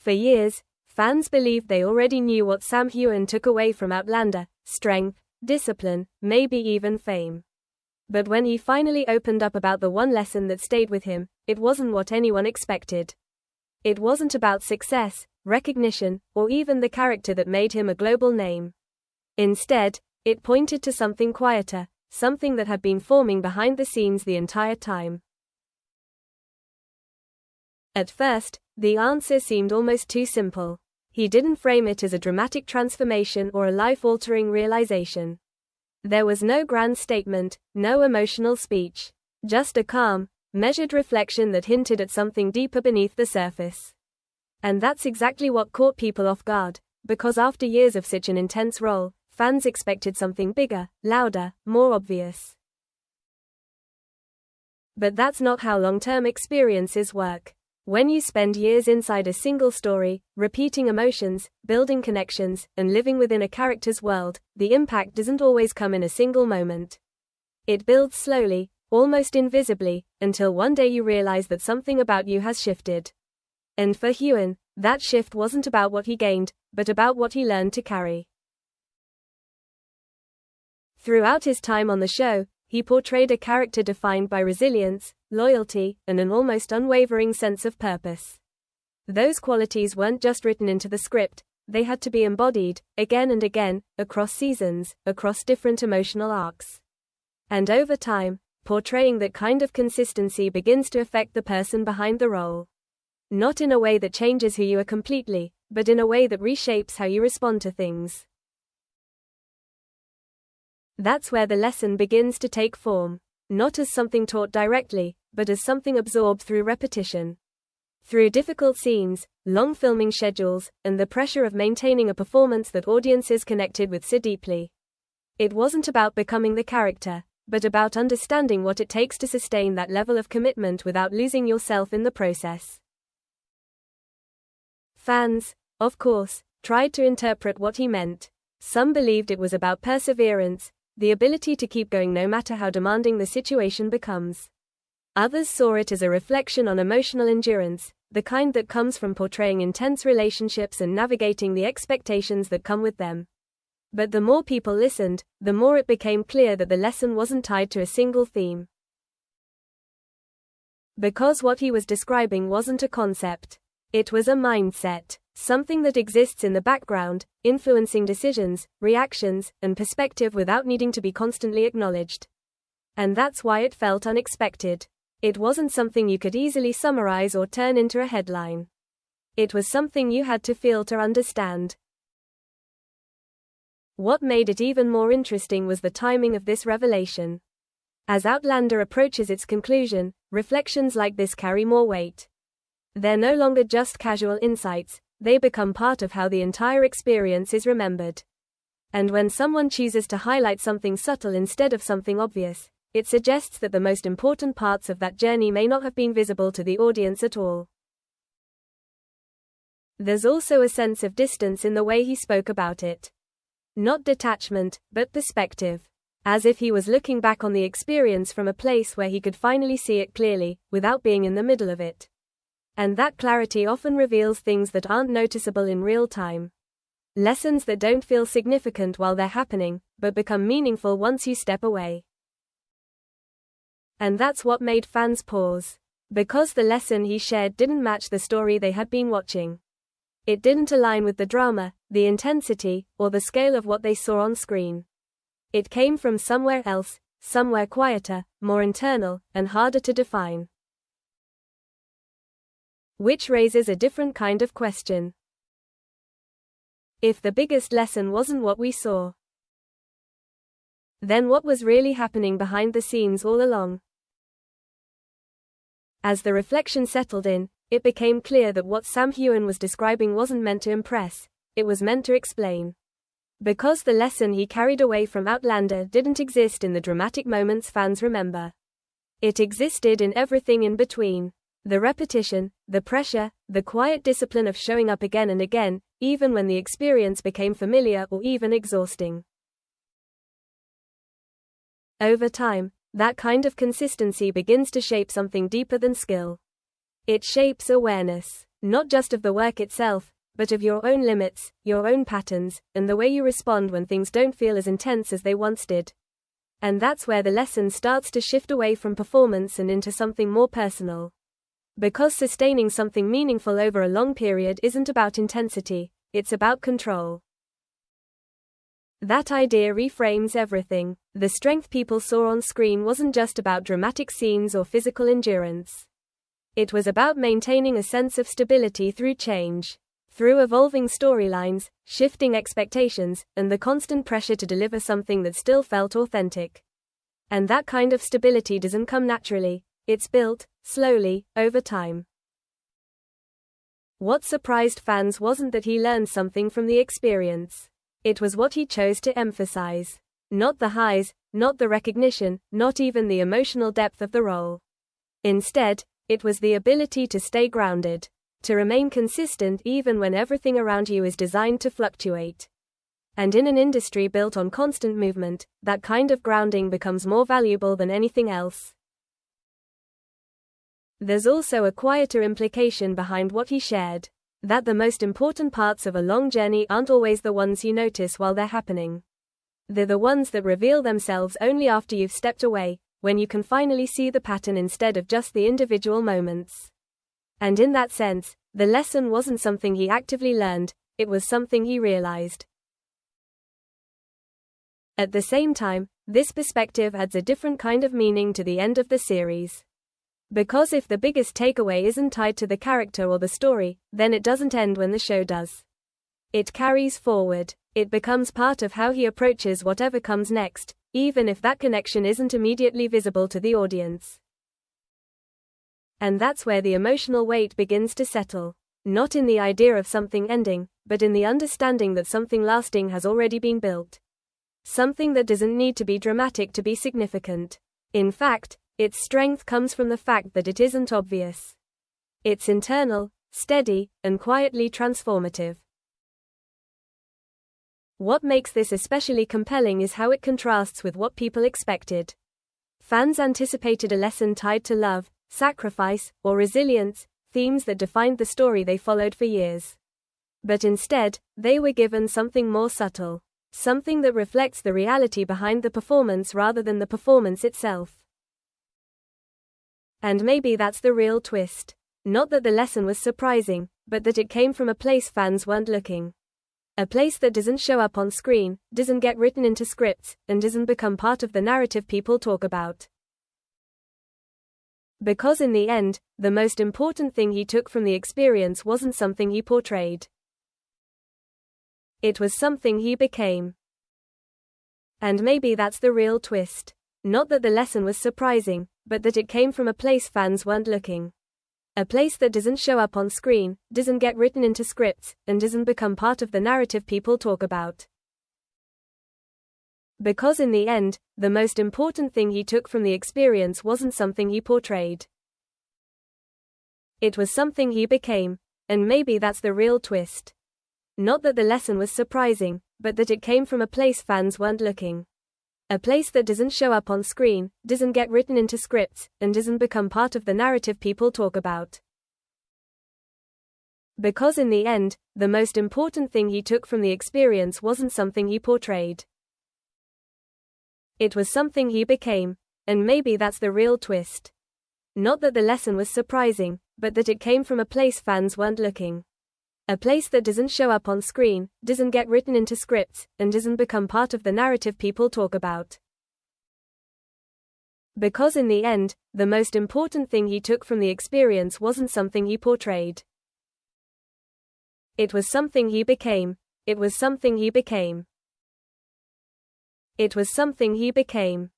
For years, fans believed they already knew what Sam Heughan took away from Outlander: strength, discipline, maybe even fame. But when he finally opened up about the one lesson that stayed with him, it wasn't what anyone expected. It wasn't about success, recognition, or even the character that made him a global name. Instead, it pointed to something quieter, something that had been forming behind the scenes the entire time. At first, the answer seemed almost too simple. He didn't frame it as a dramatic transformation or a life-altering realization. There was no grand statement, no emotional speech. Just a calm, measured reflection that hinted at something deeper beneath the surface. And that's exactly what caught people off guard, because after years of such an intense role, fans expected something bigger, louder, more obvious. But that's not how long-term experiences work. When you spend years inside a single story, repeating emotions, building connections, and living within a character's world, the impact doesn't always come in a single moment. It builds slowly, almost invisibly, until one day you realize that something about you has shifted. And for Heughan, that shift wasn't about what he gained, but about what he learned to carry. Throughout his time on the show, he portrayed a character defined by resilience, loyalty, and an almost unwavering sense of purpose. Those qualities weren't just written into the script, they had to be embodied, again and again, across seasons, across different emotional arcs. And over time, portraying that kind of consistency begins to affect the person behind the role. Not in a way that changes who you are completely, but in a way that reshapes how you respond to things. That's where the lesson begins to take form, not as something taught directly, but as something absorbed through repetition. Through difficult scenes, long filming schedules, and the pressure of maintaining a performance that audiences connected with so deeply. It wasn't about becoming the character, but about understanding what it takes to sustain that level of commitment without losing yourself in the process. Fans, of course, tried to interpret what he meant. Some believed it was about perseverance, the ability to keep going no matter how demanding the situation becomes. Others saw it as a reflection on emotional endurance, the kind that comes from portraying intense relationships and navigating the expectations that come with them. But the more people listened, the more it became clear that the lesson wasn't tied to a single theme. Because what he was describing wasn't a concept. It was a mindset, something that exists in the background, influencing decisions, reactions, and perspective without needing to be constantly acknowledged. And that's why it felt unexpected. It wasn't something you could easily summarize or turn into a headline. It was something you had to feel to understand. What made it even more interesting was the timing of this revelation. As Outlander approaches its conclusion, reflections like this carry more weight. They're no longer just casual insights, they become part of how the entire experience is remembered. And when someone chooses to highlight something subtle instead of something obvious, it suggests that the most important parts of that journey may not have been visible to the audience at all. There's also a sense of distance in the way he spoke about it. Not detachment, but perspective. As if he was looking back on the experience from a place where he could finally see it clearly, without being in the middle of it. And that clarity often reveals things that aren't noticeable in real time. Lessons that don't feel significant while they're happening, but become meaningful once you step away. And that's what made fans pause. Because the lesson he shared didn't match the story they had been watching. It didn't align with the drama, the intensity, or the scale of what they saw on screen. It came from somewhere else, somewhere quieter, more internal, and harder to define. Which raises a different kind of question. If the biggest lesson wasn't what we saw, then what was really happening behind the scenes all along? As the reflection settled in, it became clear that what Sam Heughan was describing wasn't meant to impress, it was meant to explain. Because the lesson he carried away from Outlander didn't exist in the dramatic moments fans remember. It existed in everything in between. The repetition, the pressure, the quiet discipline of showing up again and again, even when the experience became familiar or even exhausting. Over time, that kind of consistency begins to shape something deeper than skill. It shapes awareness. Not just of the work itself, but of your own limits, your own patterns, and the way you respond when things don't feel as intense as they once did. And that's where the lesson starts to shift away from performance and into something more personal. Because sustaining something meaningful over a long period isn't about intensity, it's about control. That idea reframes everything. The strength people saw on screen wasn't just about dramatic scenes or physical endurance. It was about maintaining a sense of stability through change. Through evolving storylines, shifting expectations, and the constant pressure to deliver something that still felt authentic. And that kind of stability doesn't come naturally, it's built, slowly, over time. What surprised fans wasn't that he learned something from the experience. It was what he chose to emphasize. Not the highs, not the recognition, not even the emotional depth of the role. Instead, it was the ability to stay grounded. To remain consistent even when everything around you is designed to fluctuate. And in an industry built on constant movement, that kind of grounding becomes more valuable than anything else. There's also a quieter implication behind what he shared. That the most important parts of a long journey aren't always the ones you notice while they're happening. They're the ones that reveal themselves only after you've stepped away, when you can finally see the pattern instead of just the individual moments. And in that sense, the lesson wasn't something he actively learned, it was something he realized. At the same time, this perspective adds a different kind of meaning to the end of the series. Because if the biggest takeaway isn't tied to the character or the story, then it doesn't end when the show does. It carries forward. It becomes part of how he approaches whatever comes next, even if that connection isn't immediately visible to the audience. And that's where the emotional weight begins to settle. Not in the idea of something ending, but in the understanding that something lasting has already been built. Something that doesn't need to be dramatic to be significant. In fact, its strength comes from the fact that it isn't obvious. It's internal, steady, and quietly transformative. What makes this especially compelling is how it contrasts with what people expected. Fans anticipated a lesson tied to love, sacrifice, or resilience, themes that defined the story they followed for years. But instead, they were given something more subtle. Something that reflects the reality behind the performance rather than the performance itself. And maybe that's the real twist. Not that the lesson was surprising, but that it came from a place fans weren't looking. A place that doesn't show up on screen, doesn't get written into scripts, and doesn't become part of the narrative people talk about. Because in the end, the most important thing he took from the experience wasn't something he portrayed. It was something he became. And maybe that's the real twist. Not that the lesson was surprising, but that it came from a place fans weren't looking. A place that doesn't show up on screen, doesn't get written into scripts, and doesn't become part of the narrative people talk about. Because in the end, the most important thing he took from the experience wasn't something he portrayed. It was something he became. And maybe that's the real twist. Not that the lesson was surprising, but that it came from a place fans weren't looking. A place that doesn't show up on screen, doesn't get written into scripts, and doesn't become part of the narrative people talk about. Because in the end, the most important thing he took from the experience wasn't something he portrayed. It was something he became. And maybe that's the real twist. Not that the lesson was surprising, but that it came from a place fans weren't looking. A place that doesn't show up on screen, doesn't get written into scripts, and doesn't become part of the narrative people talk about. Because in the end, the most important thing he took from the experience wasn't something he portrayed. It was something he became. It was something he became. It was something he became.